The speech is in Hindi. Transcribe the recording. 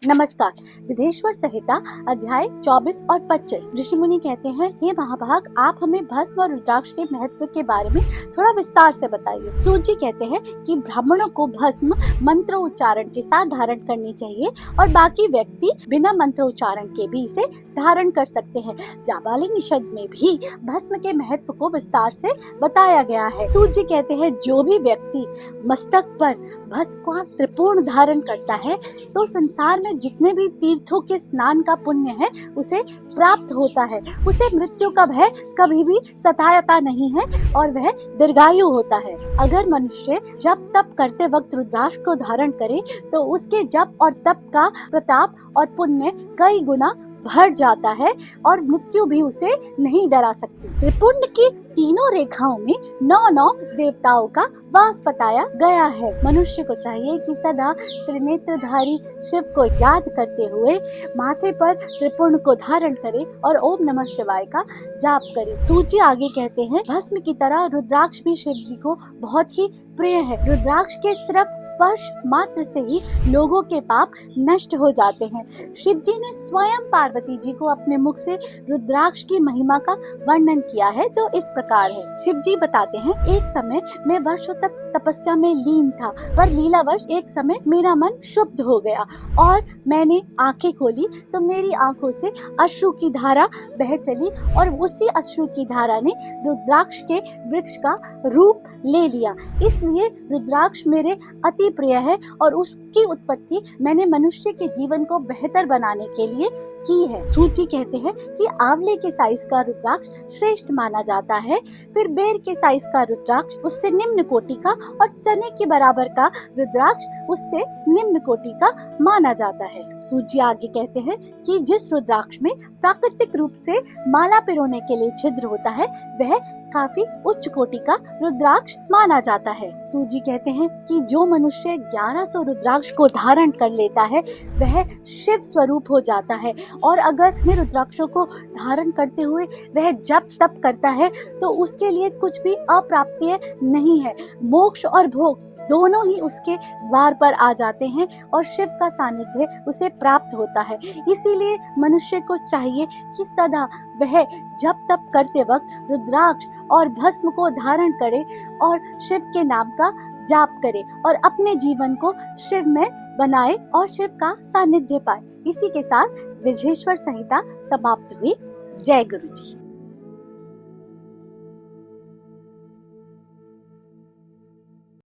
नमस्कार। विदेश्वर संहिता अध्याय 24 और 25। ऋषि मुनि कहते हैं, हे महाभाग, आप हमें भस्म और रुद्राक्ष के महत्व के बारे में थोड़ा विस्तार से बताइए। सूत जी कहते हैं कि ब्राह्मणों को भस्म मंत्रोच्चारण के साथ धारण करनी चाहिए और बाकी व्यक्ति बिना मंत्रोच्चारण के भी इसे धारण कर सकते हैं। जाबालिनिषद में भी भस्म के महत्व को विस्तार से बताया गया है। सूत जी कहते हैं, जो भी व्यक्ति मस्तक पर भस्म का त्रिपूर्ण धारण करता है तो संसार में जितने भी तीर्थों के स्नान का पुण्य है उसे प्राप्त होता है। उसे मृत्यु का भय कभी भी सताता नहीं है और वह दीर्घायु होता है। अगर मनुष्य जप तप करते वक्त रुद्राक्ष को धारण करे तो उसके जप और तप का प्रताप और पुण्य कई गुना बढ़ जाता है और मृत्यु भी उसे नहीं डरा सकती। त्रिपुंड की तीनों रेखाओं में 9 देवताओं का वास बताया गया है। मनुष्य को चाहिए कि सदा त्रिनेत्रधारी शिव को याद करते हुए माथे पर त्रिपुंड को धारण करे और ओम नमः शिवाय का जाप करे। सूची आगे कहते हैं, भस्म की तरह रुद्राक्ष भी शिव जी को बहुत ही प्रिय है। रुद्राक्ष के सिर्फ स्पर्श मात्र से ही लोगों के पाप नष्ट हो जाते हैं। शिव जी ने स्वयं पार्वती जी को अपने मुख से रुद्राक्ष की महिमा का वर्णन किया है, जो इस प्रकार है। शिव जी बताते हैं, एक समय मैं वर्षों तक तपस्या में लीन था, पर लीलावश एक समय मेरा मन शुद्ध हो गया और मैंने आंखें खोली तो मेरी आंखों से अश्रु की धारा बह चली और उसी अश्रु की धारा ने रुद्राक्ष के वृक्ष का रूप ले लिया। इसलिए रुद्राक्ष मेरे अति प्रिय है और उसकी उत्पत्ति मैंने मनुष्य के जीवन को बेहतर बनाने के लिए की है। सूची कहते हैं कि आंवले के साइज का रुद्राक्ष श्रेष्ठ माना जाता है, फिर बेर के साइज का रुद्राक्ष उससे निम्न कोटि का और चने के बराबर का रुद्राक्ष उससे निम्न कोटि का माना जाता है। सूची आगे कहते हैं कि जिस रुद्राक्ष में प्राकृतिक रूप से माला पिरोने के लिए छिद्र होता है वह काफी उच्च कोटि का रुद्राक्ष माना जाता है। सूजी कहते हैं कि जो मनुष्य 1100 रुद्राक्ष को धारण कर लेता है वह शिव स्वरूप हो जाता है और अगर इन रुद्राक्षों को धारण करते हुए वह जप तप करता है तो उसके लिए कुछ भी अप्राप्य नहीं है। मोक्ष और भोग दोनों ही उसके द्वार पर आ जाते हैं और शिव का सानिध्य उसे प्राप्त होता है। इसीलिए मनुष्य को चाहिए कि सदा वह जप तप करते वक्त रुद्राक्ष और भस्म को धारण करे और शिव के नाम का जाप करे और अपने जीवन को शिव में बनाए और शिव का सानिध्य पाए। इसी के साथ विदेश्वर संहिता समाप्त हुई। जय गुरु जी।